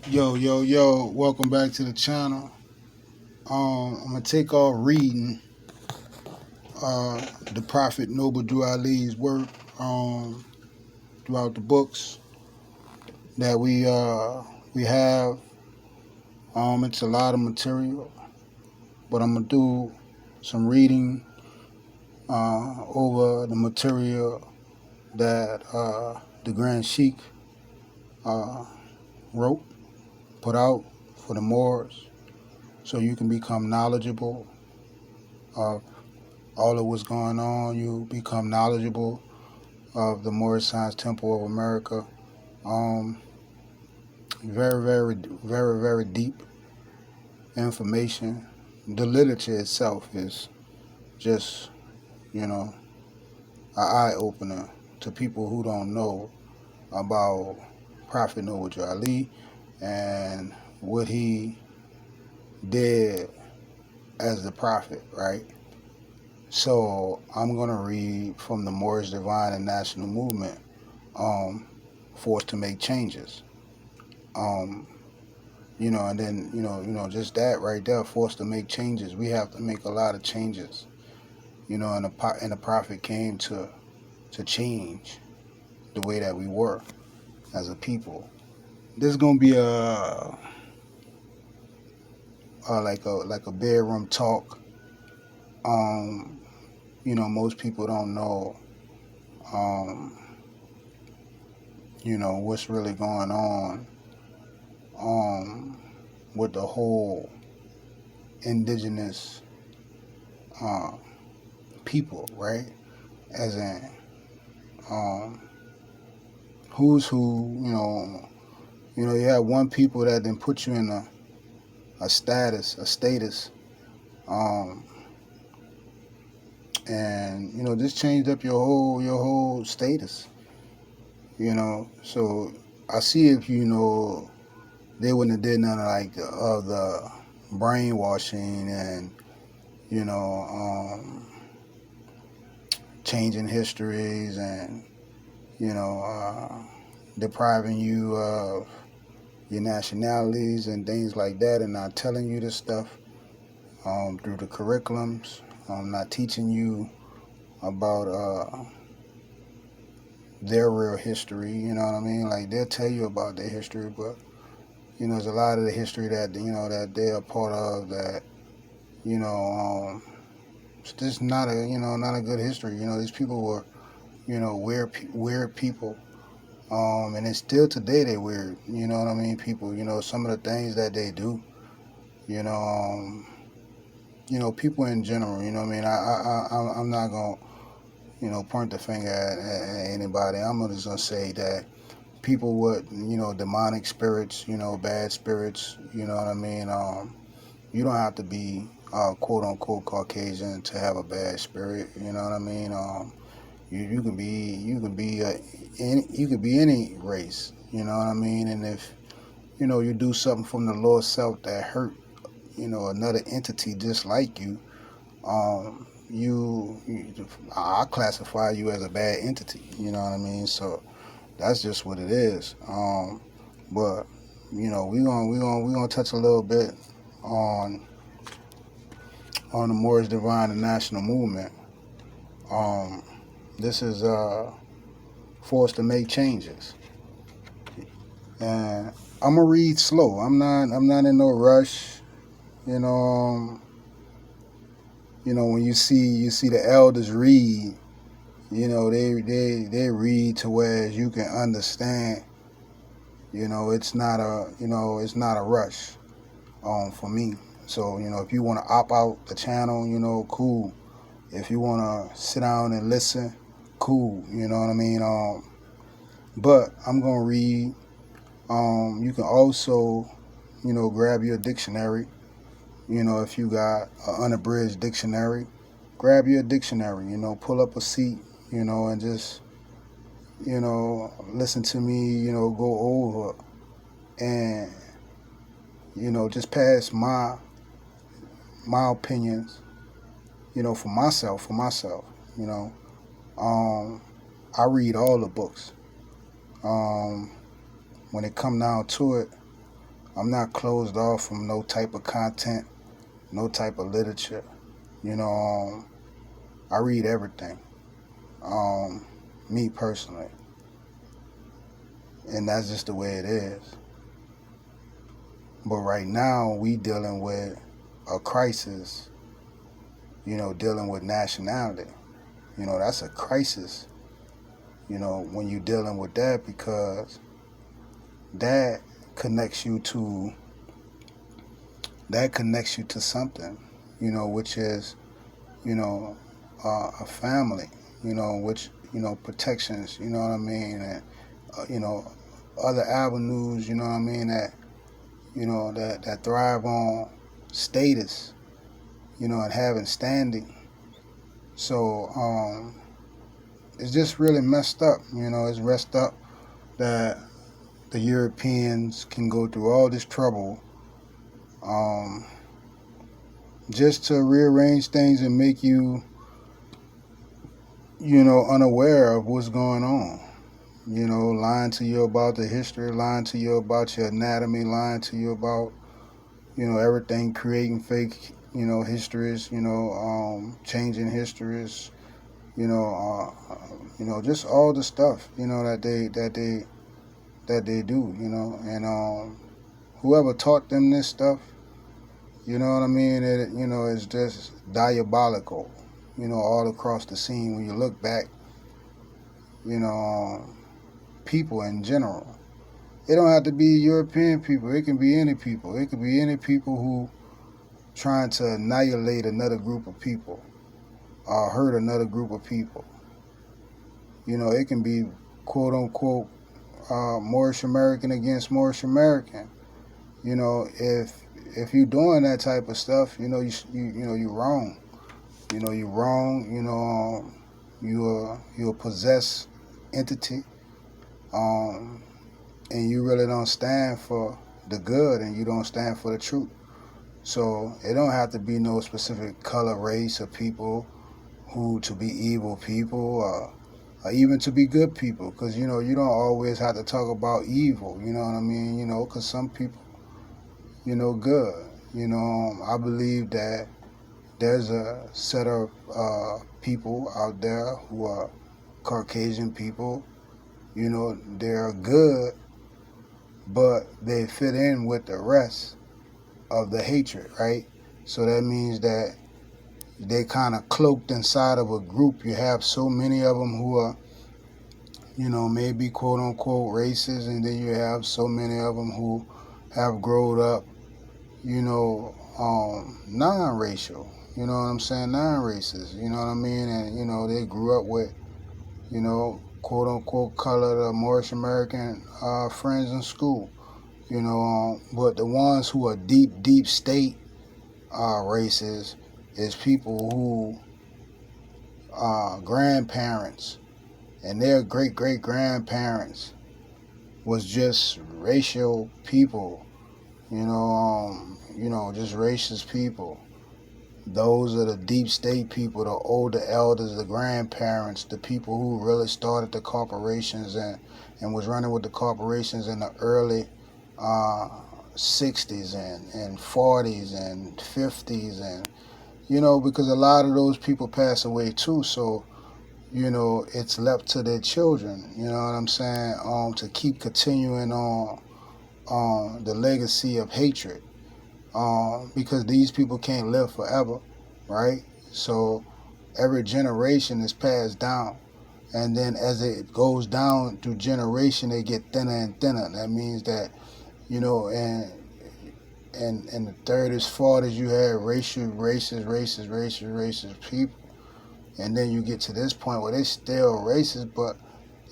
Yo, welcome back to the channel. I'm gonna take off reading the Prophet Noble Drew Ali's work um, throughout the books that we have. It's a lot of material, but I'm gonna do some reading over the material that the Grand Sheik uh, wrote, put out for the Moors, so you can become knowledgeable of all of what's going on. You become knowledgeable of the Moorish Science Temple of America. Um, very deep information. The literature itself is just, you know, an eye opener to people who don't know about Prophet Noble Ali and what he did as the prophet, right? So I'm gonna read from the Moorish Divine and National Movement, um, forced to make changes. Um, and then just that right there, forced to make changes. We have to make a lot of changes, and the prophet came to change the way that we were as a people. This is gonna be a bedroom talk. Um, most people don't know, um, what's really going on, um, with the whole indigenous uh, people, right? As in, um, who's who, you have one people that then put you in a status, um, and this changed up your whole status, So I see if they wouldn't have did none of like the brainwashing and you know um, changing histories and you know uh, depriving you of your nationalities and things like that, and not telling you this stuff through the curriculums, not teaching you about their real history. You know what I mean? Like they'll tell you about their history, but there's a lot of the history that that they're a part of that you know it's just not a good history. These people were weird people. And it's still today they weird. You know what I mean? People. Some of the things that they do. You know. People in general. You know what I mean? I'm not gonna point the finger at anybody. I'm just gonna say that people with demonic spirits, bad spirits. You know what I mean? You don't have to be quote unquote Caucasian to have a bad spirit. You know what I mean? You could be any race. You know what I mean? And if you do something from the lower self that hurt another entity just like you, I classify you as a bad entity. You know what I mean? So that's just what it is. But we gonna touch a little bit on the Moorish Divine and National Movement. Um, this is forced to make changes, and I'm gonna read slow. I'm not in no rush. You know, when you see the elders read, they read to where you can understand. It's not a rush. For me. So if you want to opt out the channel, cool. If you want to sit down and listen, cool. You know what I mean. But I'm gonna read. You can also, grab your dictionary. If you got an unabridged dictionary, grab your dictionary. Pull up a seat. And just listen to me. Go over and just pass my opinions. For myself. You know, um, I read all the books. Um, when it come down to it, I'm not closed off from no type of content, no type of literature. You know, I read everything. Um, Me personally, and that's just the way it is. But right now, we dealing with a crisis. Dealing with nationality. That's a crisis. When you're dealing with that, because that connects you to something. Which is a family. Which protections. You know what I mean, and other avenues. You know what I mean, that that thrive on status. And having standing. So it's just really messed up. It's messed up that the Europeans can go through all this trouble um, just to rearrange things and make you, unaware of what's going on. Lying to you about the history, lying to you about your anatomy, lying to you about, everything, creating fake, histories, changing histories, just all the stuff, that they do, and whoever taught them this stuff, you know what I mean, it's just diabolical, all across the scene when you look back, people in general. It don't have to be European people. It can be any people. It could be any people who trying to annihilate another group of people or hurt another group of people. It can be quote unquote Moorish American against Moorish American. If you're doing that type of stuff, you're wrong. You're wrong. You're a possessed entity, and you really don't stand for the good, and you don't stand for the truth. So it don't have to be no specific color, race, or people who to be evil people, or even to be good people, because you don't always have to talk about evil. You know what I mean? Because some people, good. I believe that there's a set of people out there who are Caucasian people. They're good, but they fit in with the rest of the hatred, right? So that means that they kind of cloaked inside of a group. You have so many of them who are, maybe quote unquote racist, and then you have so many of them who have grown up, non-racial. You know what I'm saying? Non-racist. You know what I mean? And they grew up with, quote unquote colored or Moorish American friends in school. But the ones who are deep state races is people who grandparents and their great grandparents was just racial people, just racist people. Those are the deep state people, the older elders, the grandparents, the people who really started the corporations and was running with the corporations in the early 60s and 40s and 50s, and because a lot of those people pass away too, so it's left to their children, you know what I'm saying, to keep continuing on the legacy of hatred, because these people can't live forever, right? So every generation is passed down, and then as it goes down through generation, they get thinner and thinner. That means that and in the 30s, 40s, you had racist people, and then you get to this point where they still racist, but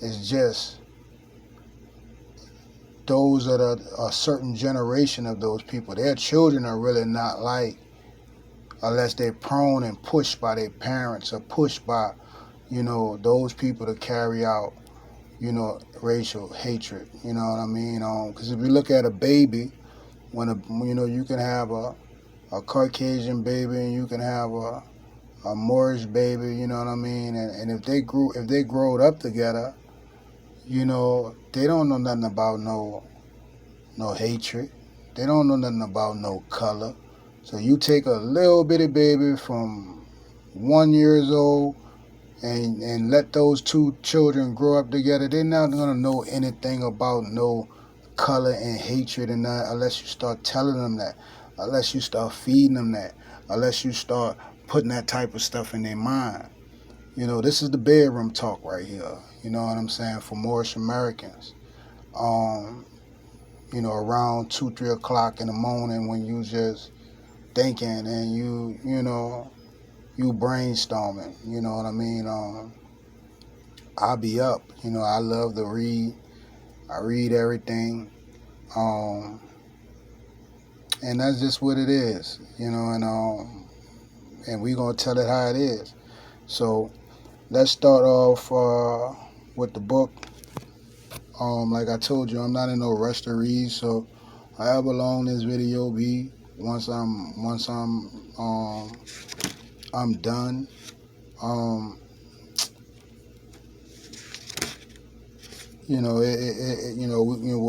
it's just those that are a certain generation of those people. Their children are really not like, unless they're prone and pushed by their parents or pushed by, those people to carry out, racial hatred. You know what I mean? Because if you look at a baby, you can have a Caucasian baby and you can have a Moorish baby. You know what I mean? And if they growed up together, they don't know nothing about no hatred. They don't know nothing about no color. So you take a little bitty baby from 1 years old and let those two children grow up together. They're not gonna know anything about no color and hatred and that unless you start telling them that, unless you start feeding them that, unless you start putting that type of stuff in their mind. This is the bedroom talk right here. You know what I'm saying? For Moorish Americans. Um, around 2, 3 o'clock in the morning when you just thinking and you brainstorming. You know what I mean? I'll be up. I love to read. I read everything. Um, and that's just what it is. And we gonna tell it how it is. So let's start off with the book. Like I told you, I'm not in no rush to read, so however long this video be, once I'm done.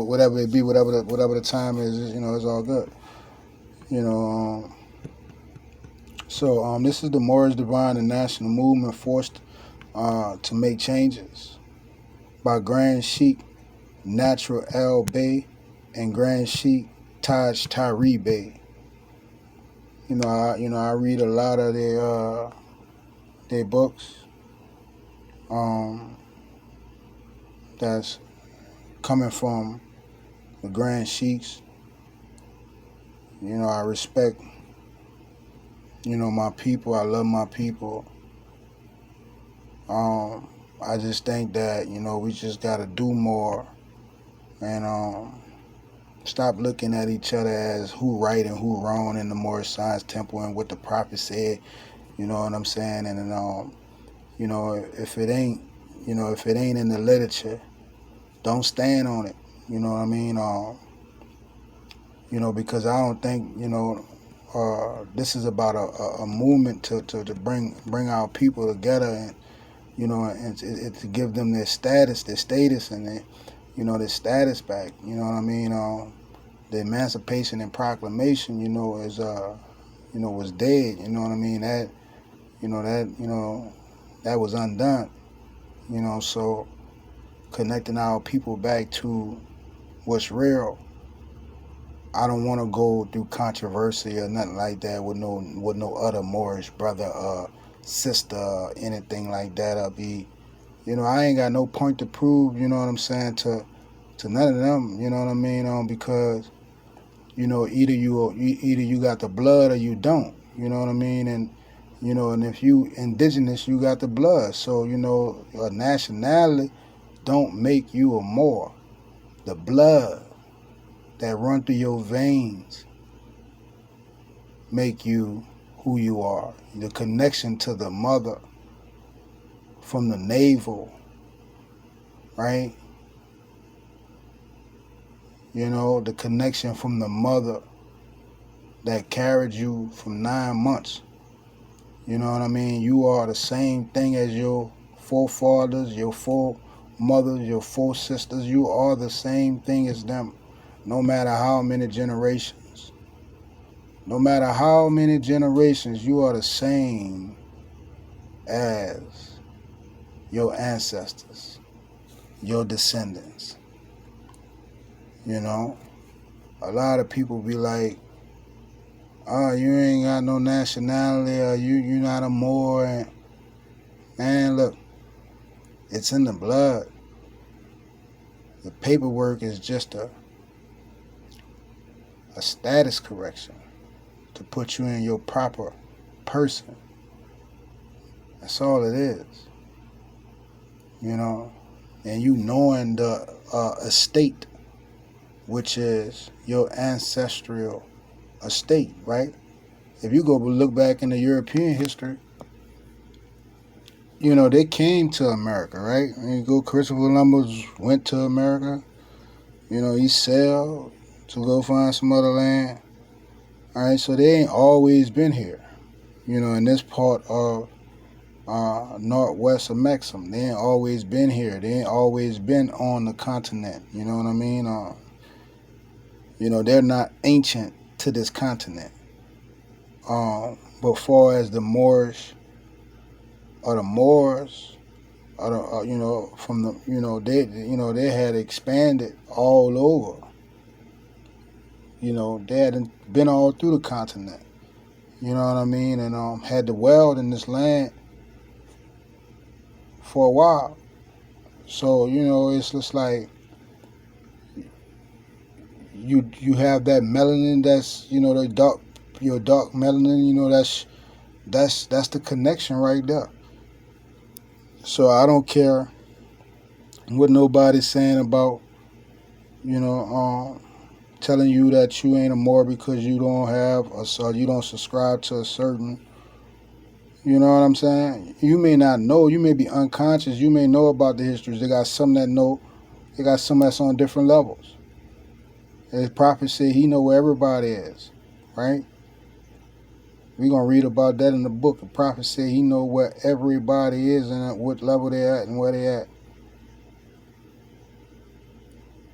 Whatever it be, whatever the time is, it's all good. You know. This is the Moorish Divine and National Movement forced to make changes by Grand Sheik Natural El Bey and Grand Sheik Taj Tarik Bey. I read a lot of their books. That's coming from the Grand Sheiks. I respect, my people. I love my people. I just think that, we just got to do more and stop looking at each other as who right and who wrong in the Moorish Science Temple and what the prophet said, you know what I'm saying? And, if it ain't in the literature, don't stand on it, you know what I mean? Because I don't think, this is about a movement to bring our people together and, and to give them their status, and their status back. You know what I mean? The Emancipation and Proclamation, is was dead. You know what I mean? That was undone. So connecting our people back to what's real. I don't want to go through controversy or nothing like that with no other Moorish brother or sister or anything like that. I ain't got no point to prove, you know what I'm saying, to none of them, you know what I mean, because, either you got the blood or you don't, you know what I mean, and if you indigenous, you got the blood, so, a nationality don't make you a Moor. The blood that run through your veins make you who you are. The connection to the mother from the navel, right? The connection from the mother that carried you from 9 months. You know what I mean? You are the same thing as your forefathers, your foremothers, your foresisters. You are the same thing as them, no matter how many generations. No matter how many generations, you are the same as your ancestors, your descendants. A lot of people be like, oh, you ain't got no nationality, or you not a Moor. And, man, look, it's in the blood. The paperwork is just a status correction to put you in your proper person. That's all it is. And you knowing the estate, which is your ancestral estate, right? If you go look back into European history, they came to America, right? You go, Christopher Columbus went to America. He sailed to go find some other land. All right, so they ain't always been here. In this part of northwest of Mexico, they ain't always been here. They ain't always been on the continent. You know what I mean? They're not ancient to this continent. But far as the Moorish or the Moors, or the, from the, they had expanded all over. They had been all through the continent. You know what I mean? And had dwelled in this land for a while. So it's just like you have that melanin that's the dark your dark melanin. That's the connection right there. So I don't care what nobody's saying about telling you that you ain't a Moor because you don't have you don't subscribe to a certain. You know what I'm saying? You may not know. You may be unconscious. You may know about the histories. They got some that know. They got some that's on different levels. As prophet said, he know where everybody is, right? We're going to read about that in the book. The prophet said he know where everybody is and at what level they're at and where they're at.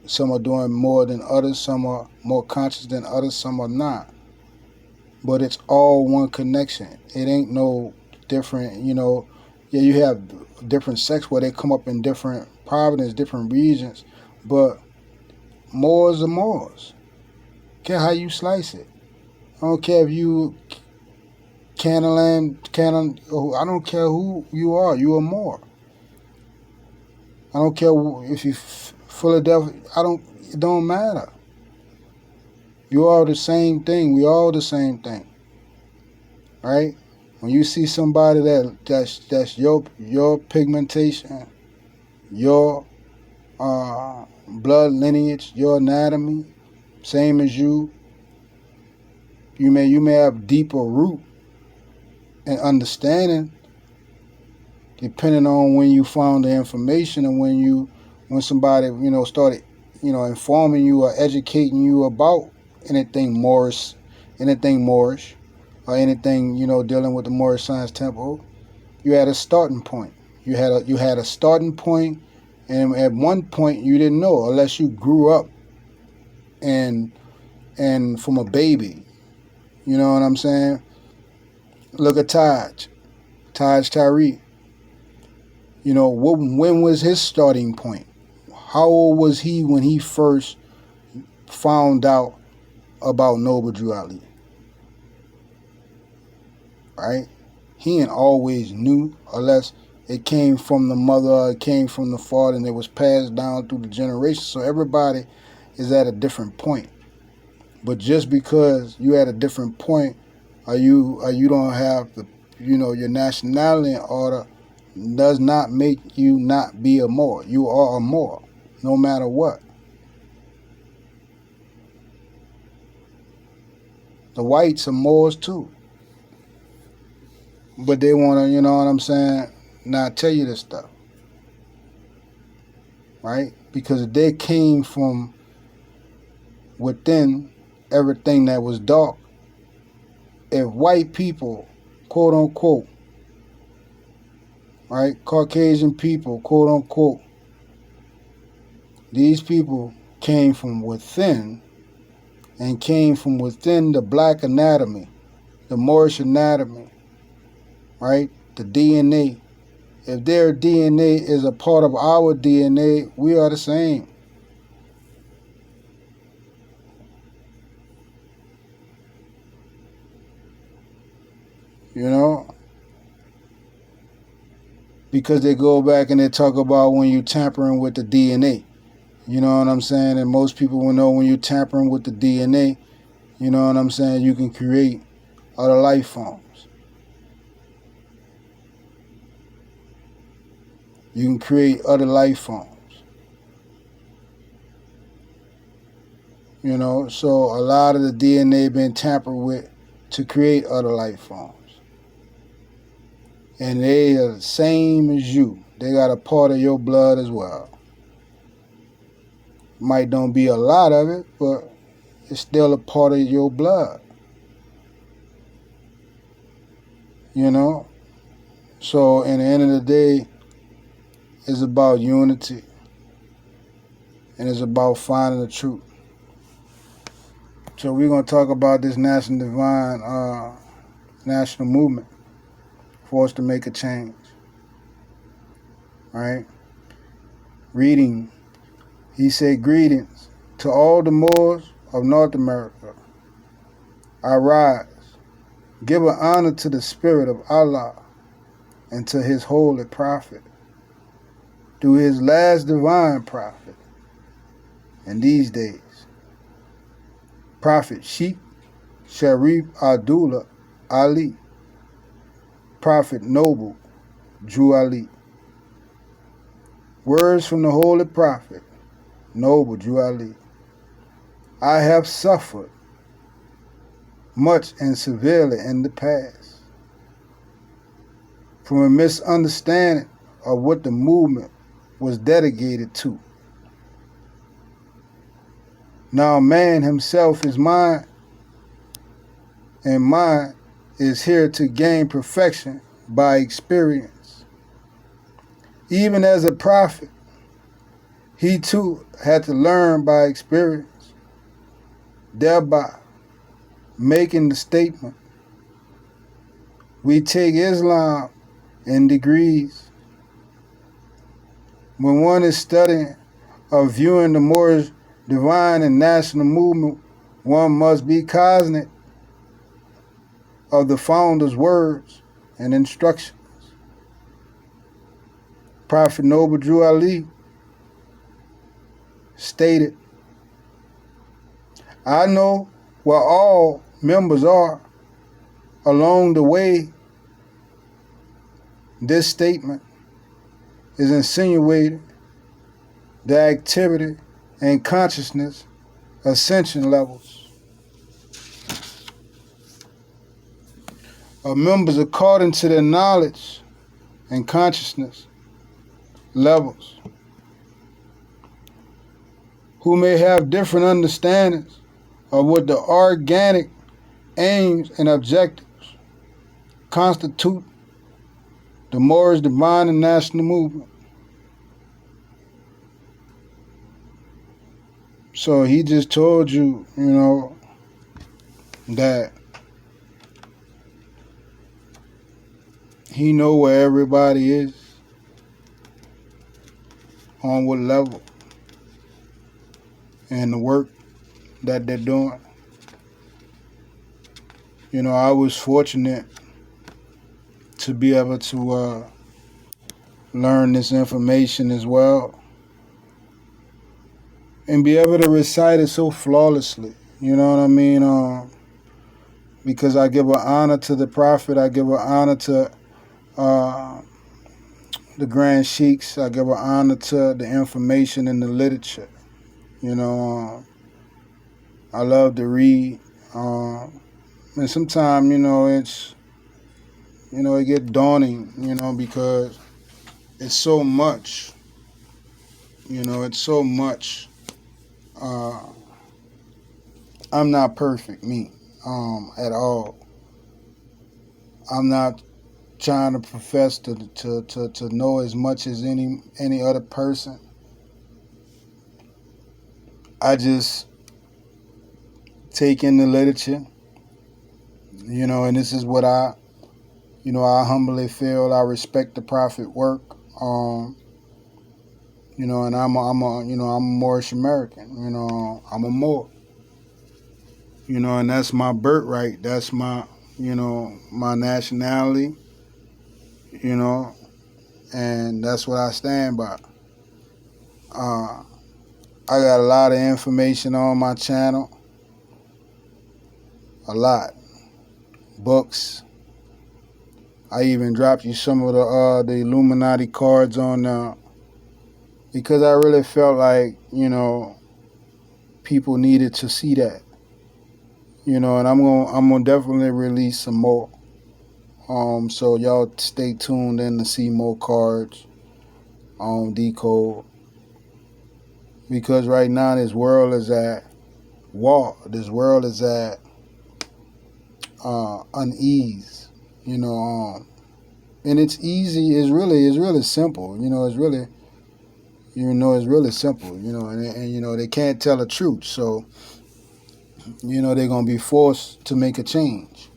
Some are doing more than others. Some are more conscious than others. Some are not. But it's all one connection. It ain't no different, Yeah, you have different sects where they come up in different provinces, different regions. But Moors are Moors. Care how you slice it. I don't care if you I don't care who you are. You a Moor. I don't care if you Philadelphia. It don't matter. You are the same thing. We all the same thing. Right? When you see somebody that's your pigmentation, your blood lineage, your anatomy, same as you may have deeper root and understanding depending on when you found the information and when somebody started informing you or educating you about anything Moorish, or anything dealing with the Moorish Science Temple. You had a starting point. You had a starting point, and at one point you didn't know unless you grew up and from a baby. You know what I'm saying? Look at Tarik. When was his starting point? How old was he when he first found out about Noble Drew Ali? Right? He ain't always knew unless it came from the mother or it came from the father and it was passed down through the generations. So everybody is at a different point. But just because you at a different point or you don't have the your nationality in order does not make you not be a Moor. You are a Moor, no matter what. The whites are Moors too. But they want to, not tell you this stuff. Right? Because they came from within everything that was dark. If white people, quote unquote, right, Caucasian people, quote unquote, these people came from within and came from within the black anatomy, the Moorish anatomy, right, the DNA. If their DNA is a part of our DNA, we are the same. Because they go back and they talk about when you tampering with the DNA. You know what I'm saying? And most people will know when you're tampering with the DNA, you know what I'm saying, you can create other life forms. You can create other life forms. So a lot of the DNA been tampered with to create other life forms. And they are the same as you. They got a part of your blood as well. Might don't be a lot of it, but it's still a part of your blood. So in the end of the day, it's about unity. And it's about finding the truth. So we're gonna talk about this national divine national movement for us to make a change. Right? Reading. He said, "Greetings to all the Moors of North America. I rise, give an honor to the spirit of Allah and to his holy prophet, through his last divine prophet in these days, Prophet Sheik Sharif Abdullah Ali, Prophet Noble Drew Ali. Words from the Holy Prophet Noble Drew Ali. I have suffered much and severely in the past from a misunderstanding of what the movement was dedicated to. Now man himself is mine, and mine is here to gain perfection by experience. Even as a prophet, he too had to learn by experience, thereby making the statement, we take Islam in degrees. When one is studying or viewing the Moorish divine and national movement, one must be cognizant of the founder's words and instructions. Prophet Noble Drew Ali stated, I know where all members are. Along the way, this statement is insinuating the activity and consciousness ascension levels of members according to their knowledge and consciousness levels, who may have different understandings of what the organic aims and objectives constitute the Moorish divine and national movement. So he just told you, that he know where everybody is, on what level, and the work that they're doing. I was fortunate to be able to learn this information as well and be able to recite it so flawlessly. You know what I mean? Because I give an honor to the Prophet, I give an honor to the Grand Sheiks, I give an honor to the information in the literature. I love to read. And sometimes, it's, it get daunting, because it's so much, it's so much. I'm not perfect, me, at all. I'm not trying to profess to know as much as any other person. I just take in the literature, and this is what I humbly feel. I respect the Prophet work, and I'm a Moorish American, I'm a Moor, and that's my birthright. That's my, my nationality, and that's what I stand by. I got a lot of information on my channel, a lot, books. I even dropped you some of the Illuminati cards on because I really felt like people needed to see that, and I'm gonna definitely release some more. So y'all stay tuned in to see more cards on Decode, because right now this world is at war. This world is at unease, and it's easy. It's really simple. It's really, it's really simple. And they can't tell the truth. So, they're going to be forced to make a change.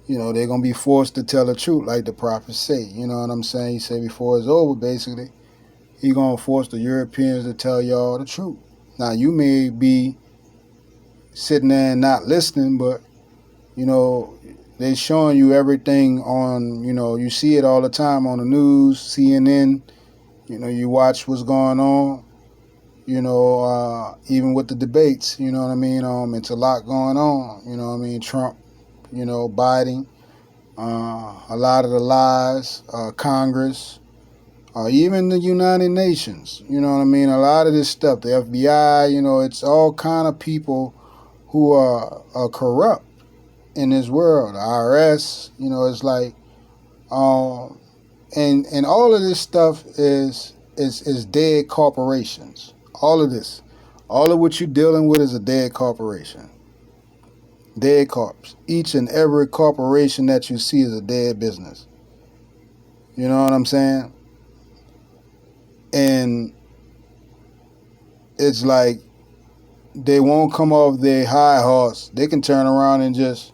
They're going to be forced to tell the truth, like the prophets say. You know what I'm saying? He said before it's over, basically, he going to force the Europeans to tell y'all the truth. Now, you may be sitting there and not listening, but, they showing you everything on, you see it all the time on the news, CNN, you watch what's going on, even with the debates, you know what I mean? It's a lot going on, you know what I mean? Trump, Biden, a lot of the lies, Congress, even the United Nations, you know what I mean? A lot of this stuff, the FBI, it's all kind of people who are corrupt in this world. The IRS, it's like, and all of this stuff is dead corporations. All of this, all of what you're dealing with is a dead corporation. Dead corps. Each and every corporation that you see is a dead business. You know what I'm saying? And it's like they won't come off their high horse. They can turn around and just,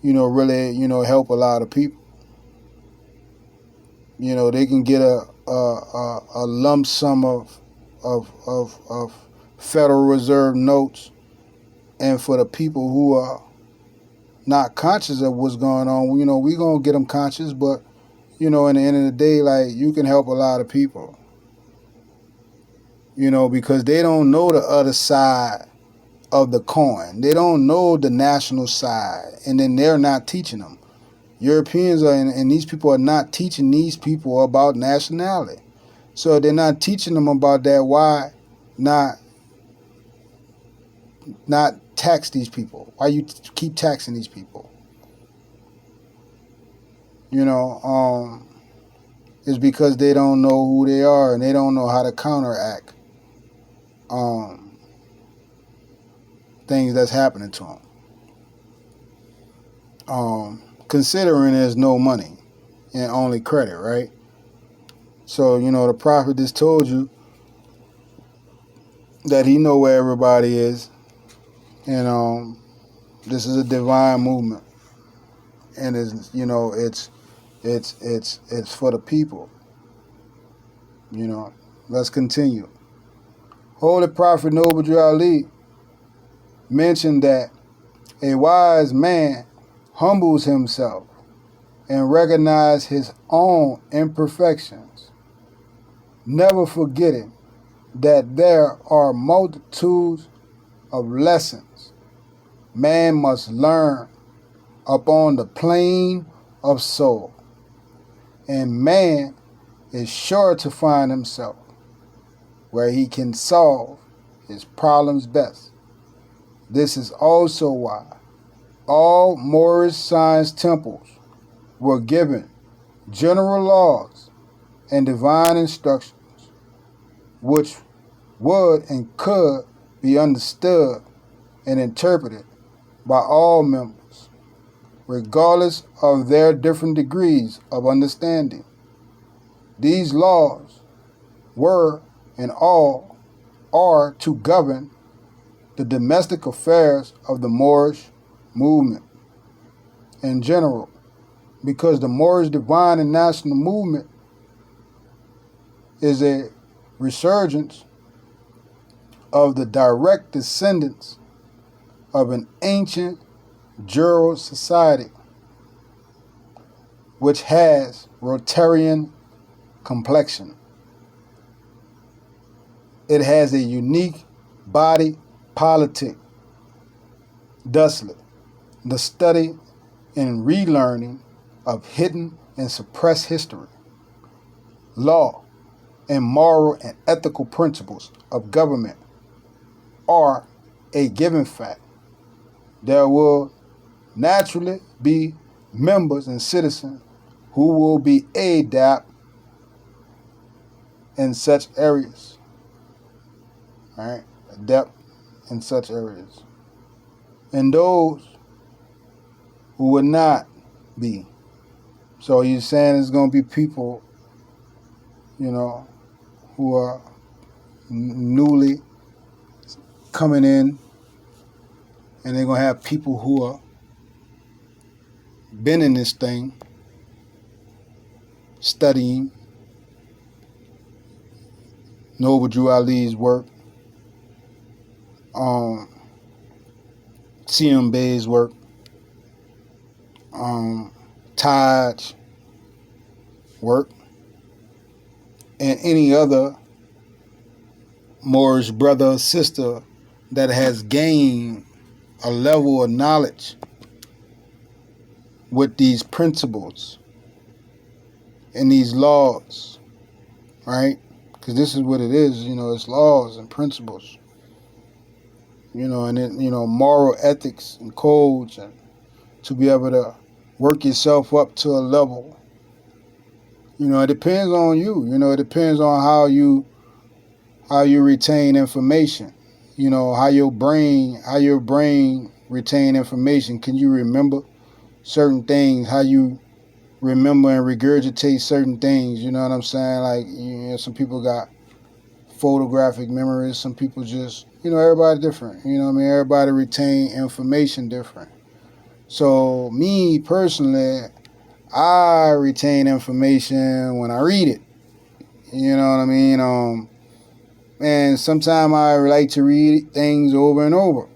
really, help a lot of people. They can get a lump sum of Federal Reserve notes, and for the people who are not conscious of what's going on, we gonna get them conscious. But in the end of the day, like, you can help a lot of people. Because they don't know the other side of the coin. They don't know the national side, and then they're not teaching them. Europeans are, and these people are not teaching these people about nationality. So they're not teaching them about that. Why not tax these people? Why you keep taxing these people? It's because they don't know who they are, and they don't know how to counteract things that's happening to them. Considering there's no money and only credit, right? So, the prophet just told you that he know where everybody is, and this is a divine movement, and it's for the people. Let's continue. Holy Prophet Noble Ali mentioned that a wise man humbles himself and recognizes his own imperfections, never forgetting that there are multitudes of lessons man must learn upon the plane of soul, and man is sure to find himself where he can solve his problems best. This is also why all Moorish science temples were given general laws and divine instructions, which would and could be understood and interpreted by all members, regardless of their different degrees of understanding. These laws were and all are to govern the domestic affairs of the Moorish movement in general, because the Moorish divine and national movement is a resurgence of the direct descendants of an ancient Juro society which has Rotarian complexion. It has a unique body politic. Thusly, the study and relearning of hidden and suppressed history, law, and moral and ethical principles of government are a given fact. There will naturally be members and citizens who will be adept in such areas. All right, adept in such areas. And those who would not be. So you're saying there's going to be people, who are newly coming in and they're gonna have people who are been in this thing, studying Noble Drew Ali's work, CM Bay's work, Taj work, and any other Moorish brother or sister that has gained a level of knowledge with these principles and these laws, right? Because this is what it is, it's laws and principles, and then, moral ethics and codes, and to be able to work yourself up to a level. It depends on you. It depends on how you retain information. How your brain retain information. Can you remember certain things? How you remember and regurgitate certain things? You know what I'm saying? Like, some people got photographic memories. Some people just, everybody different. Everybody retain information different. So me personally, I retain information when I read it. You know what I mean? And sometimes I like to read things over and over.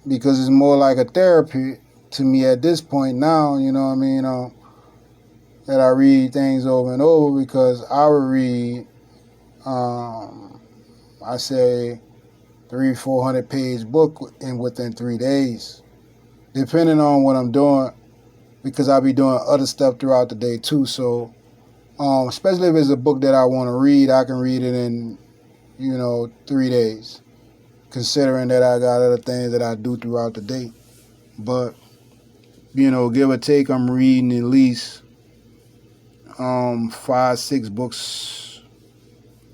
Because it's more like a therapy to me at this point now. That I read things over and over, because I would read, I say, 300-400 page book within 3 days, depending on what I'm doing, because I'll be doing other stuff throughout the day too. So, especially if it's a book that I want to read, I can read it in, 3 days, considering that I got other things that I do throughout the day. But, give or take, I'm reading at least 5-6 books,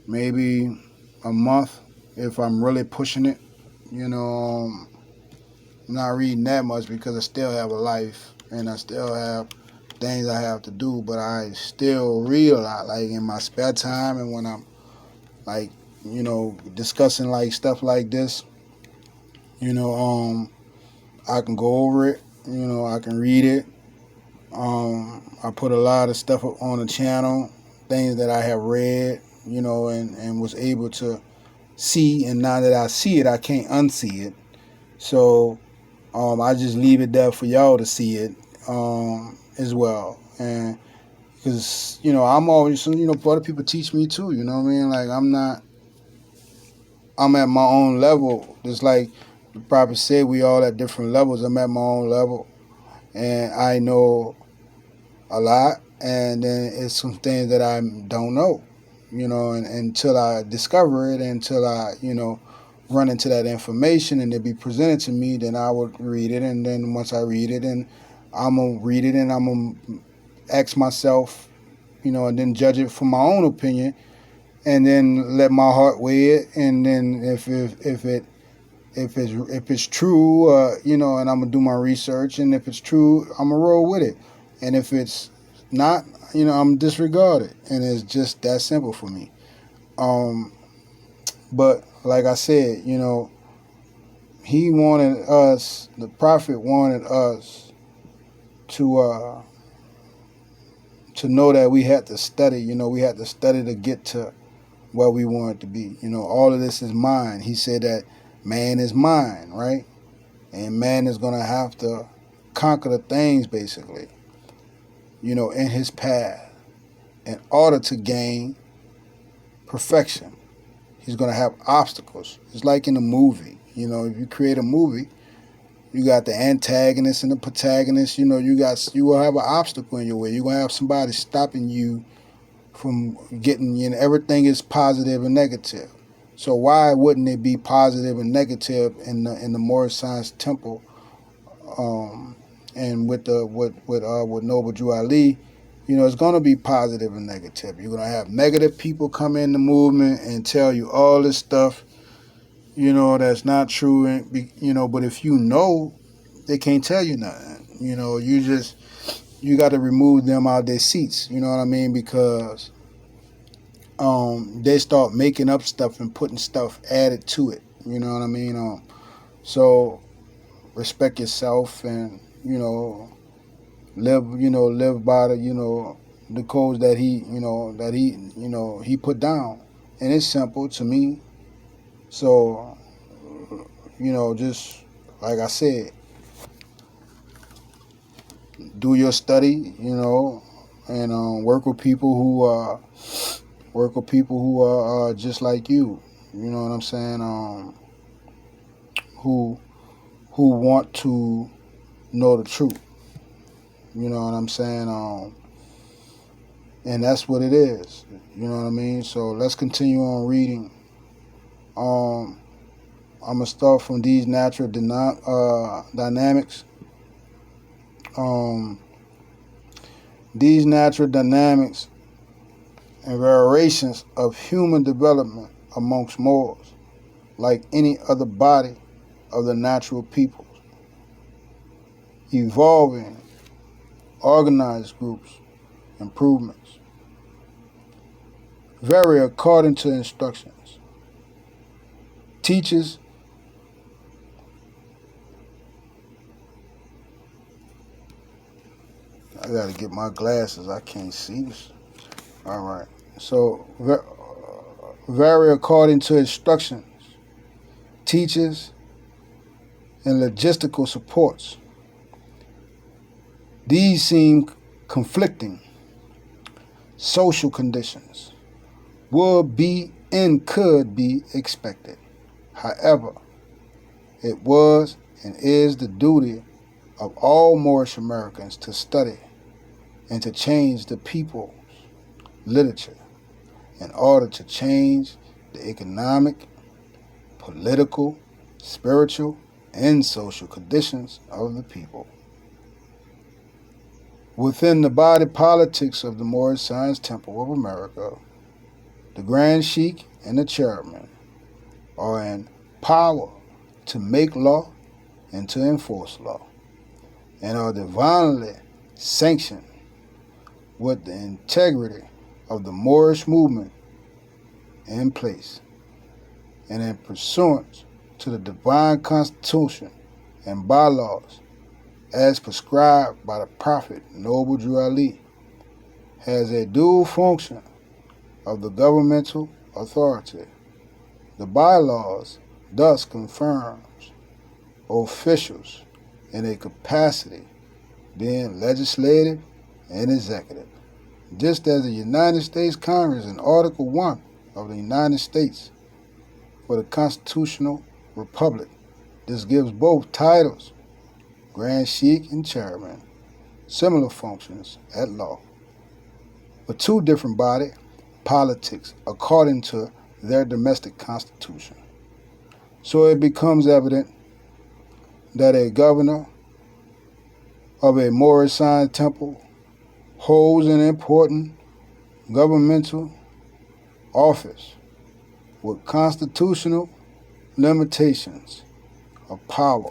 maybe a month, if I'm really pushing it. I'm not reading that much because I still have a life and I still have things I have to do, but I still read a lot, like in my spare time, and when I'm like, discussing like stuff like this, I can go over it, I can read it. I put a lot of stuff up on the channel, things that I have read, and was able to see, and now that I see it, I can't unsee it. So I just leave it there for y'all to see it as well. And because, I'm always, other people teach me too, Like, I'm at my own level. Just like the prophet said, we all at different levels. I'm at my own level, and I know a lot, and then it's some things that I don't know, and until I discover it, until I, run into that information and it be presented to me, then I would read it, and then once I read it, and I'm going to read it, and I'm going to ask myself, and then judge it from my own opinion, and then let my heart weigh it, and then if it's true, and I'm gonna do my research, and if it's true, I'm gonna roll with it, and if it's not, I'm disregard it, and it's just that simple for me. But like I said, he wanted us, the prophet wanted us to know that we had to study. We had to study to get to where we wanted to be. All of this is mine. He said that man is mine, right? And man is going to have to conquer the things, basically, in his path in order to gain perfection. He's going to have obstacles. It's like in a movie. If you create a movie, you got the antagonist and the protagonist. You will have an obstacle in your way. You're going to have somebody stopping you from getting, everything is positive and negative. So why wouldn't it be positive and negative in the Moorish Science Temple, and with Noble Drew Ali? It's going to be positive and negative. You're going to have negative people come in the movement and tell you all this stuff, that's not true. And, but if they can't tell you nothing. You got to remove them out of their seats. You know what I mean? Because they start making up stuff and putting stuff added to it. You know what I mean? So respect yourself, and live by the codes that he put down. And it's simple to me. So just like I said, do your study, and work with people who are just like you. You know what I'm saying? Who want to know the truth. You know what I'm saying? And that's what it is. You know what I mean? So let's continue on reading. I'm gonna start from these natural dynamics. Um, these natural dynamics and variations of human development amongst Moors, like any other body of the natural peoples, evolving, organized groups, improvements, vary according to instructions. Teachers I gotta get my glasses. I can't see this. All right. So vary according to instructions. Teachers and logistical supports. These seem conflicting. Social conditions would be and could be expected. However, it was and is the duty of all Moorish Americans to study and to change the people's literature in order to change the economic, political, spiritual, and social conditions of the people. Within the body politics of the Moorish Science Temple of America, the Grand Sheik and the chairman are in power to make law and to enforce law, and are divinely sanctioned with the integrity of the Moorish movement in place, and in pursuance to the divine constitution and bylaws as prescribed by the Prophet Noble Drew Ali, has a dual function of the governmental authority. The bylaws thus confirms officials in a capacity being legislative and executive, just as the United States Congress in Article 1 of the United States for the Constitutional Republic. This gives both titles, Grand Sheik and Chairman, similar functions at law, but two different body politics according to their domestic constitution. So it becomes evident that a governor of a Moorish Science Temple holds an important governmental office with constitutional limitations of power,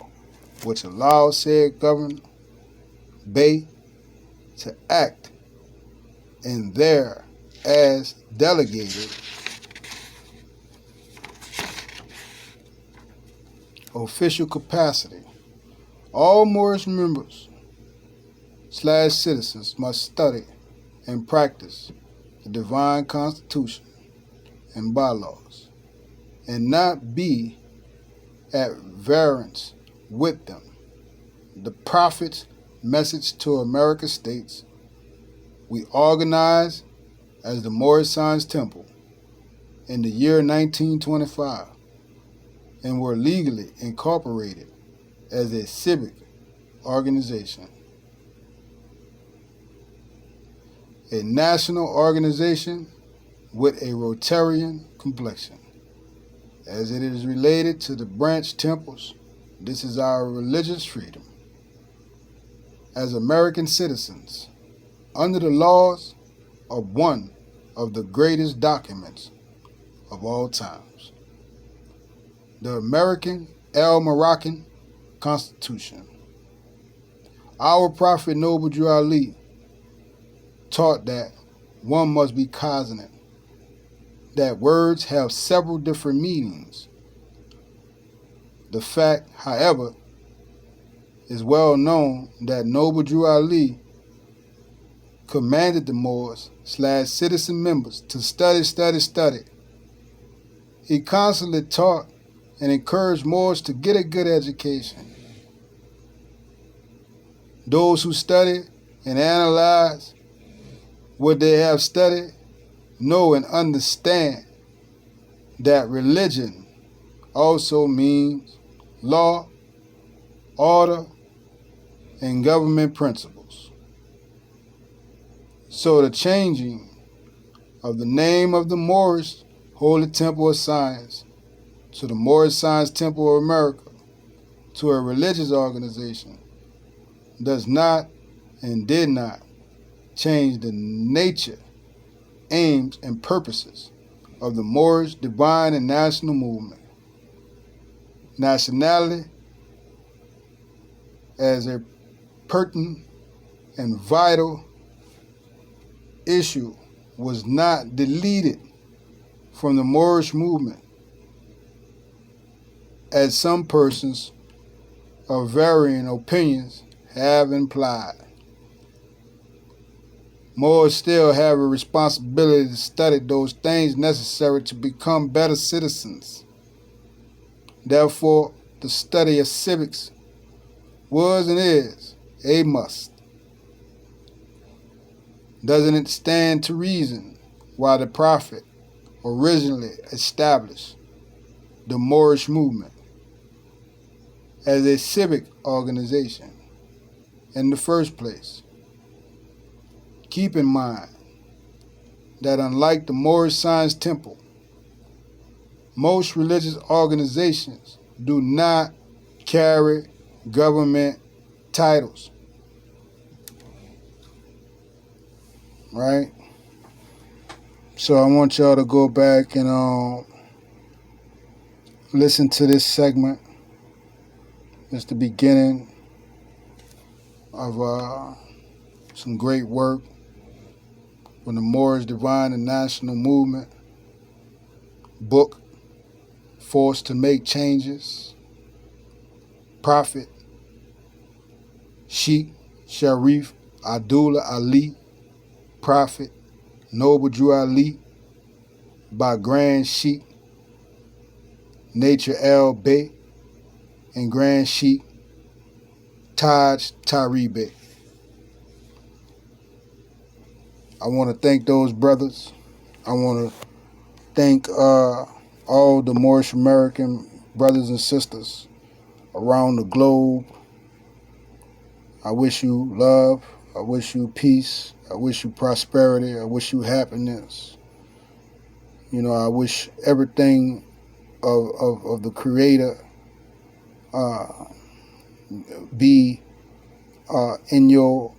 which allows said governor Bey to act in there as delegated official capacity. All Moorish members / citizens must study and practice the divine constitution and bylaws, and not be at variance with them. The Prophet's message to America states, "We organized as the Moorish Science Temple in the year 1925 and were legally incorporated as a civic organization, a national organization with a Rotarian complexion. As it is related to the branch temples, this is our religious freedom. As American citizens, under the laws of one of the greatest documents of all times, the American Moroccan Constitution. Our Prophet Noble Drew Ali taught that one must be cognizant that words have several different meanings The fact, however, is well known that Noble Drew Ali commanded the Moors / citizen members to study, study, study. He constantly taught and encouraged Moors to get a good education. Those who study and analyze what they have studied know and understand that religion also means law, order, and government principles. So the changing of the name of the Moorish Holy Temple of Science to the Moorish Science Temple of America to a religious organization does not and did not change the nature, aims, and purposes of the Moorish divine and national movement. Nationality as a pertinent and vital issue was not deleted from the Moorish movement, as some persons of varying opinions have implied. Moors still have a responsibility to study those things necessary to become better citizens. Therefore, the study of civics was and is a must. Doesn't it stand to reason why the Prophet originally established the Moorish movement as a civic organization in the first place? Keep in mind that unlike the Moorish Science Temple, most religious organizations do not carry government titles, right? So I want y'all to go back and listen to this segment. It's the beginning of some great work from the Moorish Divine and National Movement book, Forced to Make Changes. Prophet Sheik Sharif Abdullah Ali, Prophet Noble Drew Ali, by Grand Sheik Nature El Bey and Grand Sheik Taj Tarik. I want to thank those brothers. I want to thank all the Moorish American brothers and sisters around the globe. I wish you love. I wish you peace. I wish you prosperity. I wish you happiness. You know, I wish everything of the Creator be in your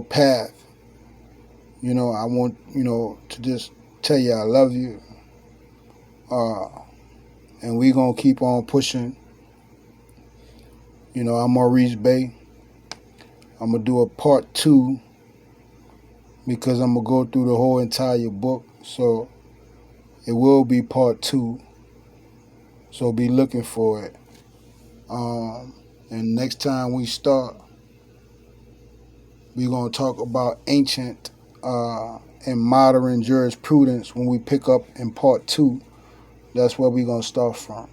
path. You know, I want, to just tell you I love you. And we going to keep on pushing. You know, I'm Maurice Bay. I'm going to do a part 2 because I'm going to go through the whole entire book. So it will be part 2. So be looking for it. And next time we start, we're going to talk about ancient and modern jurisprudence when we pick up in part 2. That's where we're going to start from.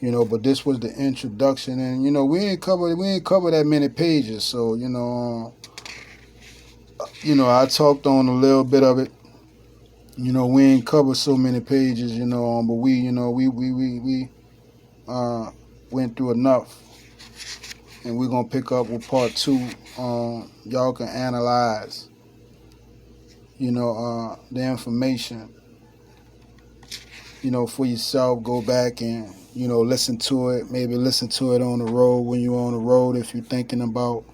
You know, but this was the introduction, and we ain't cover that many pages, so I talked on a little bit of it. We ain't covered so many pages, but we went through enough, and we're gonna pick up with part 2. Y'all can analyze, the information, for yourself. Go back and listen to it. Maybe listen to it on the road when you're on the road. If you're thinking about,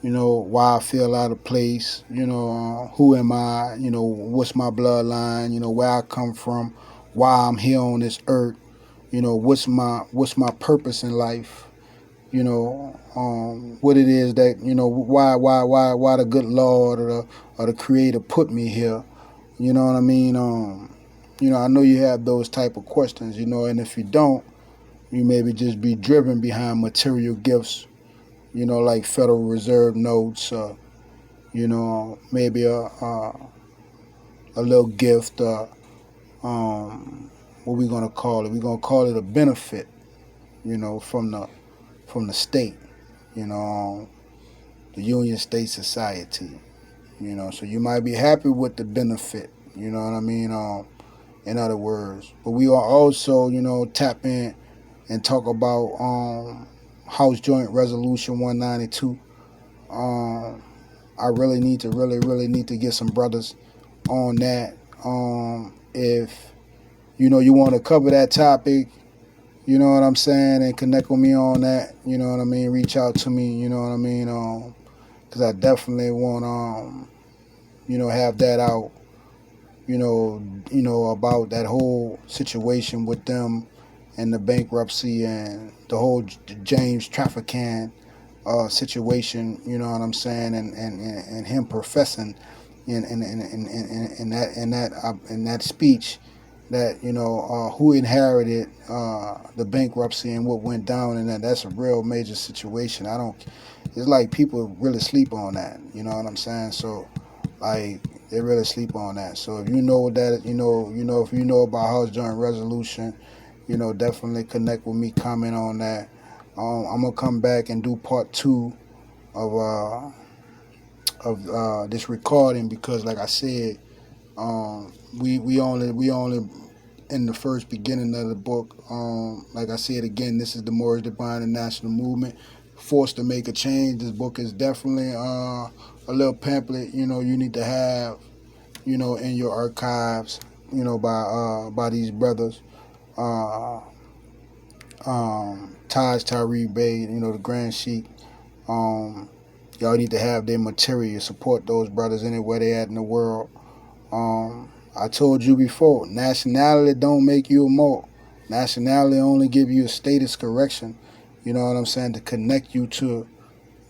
why I feel out of place, who am I, what's my bloodline, where I come from, why I'm here on this earth, what's my purpose in life, what it is that, why the good Lord or the Creator put me here, you know what I mean? I know you have those type of questions, and if you don't, You maybe just be driven behind material gifts, like Federal Reserve notes, maybe a little gift, what we gonna call it? We're gonna call it a benefit, from the state, the Union State Society, So you might be happy with the benefit, you know what I mean? In other words, but we are also, tap in and talk about House Joint Resolution 192. I really need to really need to get some brothers on that. If you want to cover that topic, you know what I'm saying, and connect with me on that. You know what I mean. Reach out to me. You know what I mean. Because I definitely want have that out. About that whole situation with them and the bankruptcy and the whole James Trafficant situation. You know what I'm saying, and him professing in that speech that who inherited the bankruptcy and what went down, and that's a real major situation. I don't. It's like people really sleep on that. You know what I'm saying? So, like, they really sleep on that. So if you know that, if you know about House Joint Resolution, definitely connect with me. Comment on that. I'm gonna come back and do part 2 of this recording because, like I said, we only in the first beginning of the book. Like I said again, this is the Moorish Divine and National Movement, forced to make a change. This book is definitely a little pamphlet. You need to have in your archives. By these brothers. Tarik Bey, the Grand Sheik. Y'all need to have their material. Support those brothers anywhere they at in the world. I told you before, nationality don't make you a Moor. Nationality only give you a status correction. You know what I'm saying? To connect you to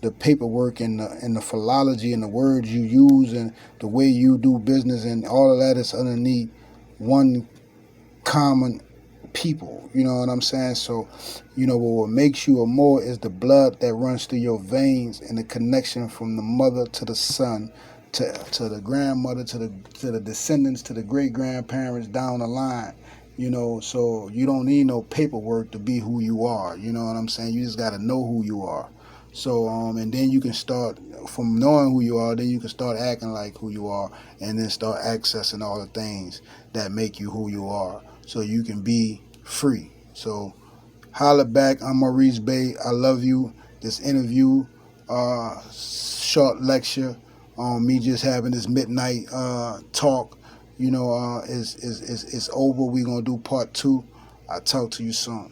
the paperwork and the philology and the words you use and the way you do business, and all of that is underneath one common people. You know what I'm saying? So, what makes you a Moor is the blood that runs through your veins and the connection from the mother to the son, to the grandmother, to the descendants, to the great grandparents down the line. So you don't need no paperwork to be who you are. You know what I'm saying? You just got to know who you are. So and then you can start from knowing who you are. Then you can start acting like who you are, and then start accessing all the things that make you who you are, so you can be free. So holla back. I'm Maurice Bey. I love you. This interview, short lecture on me just having this midnight talk, is over. We're gonna do part 2. I'll talk to you soon.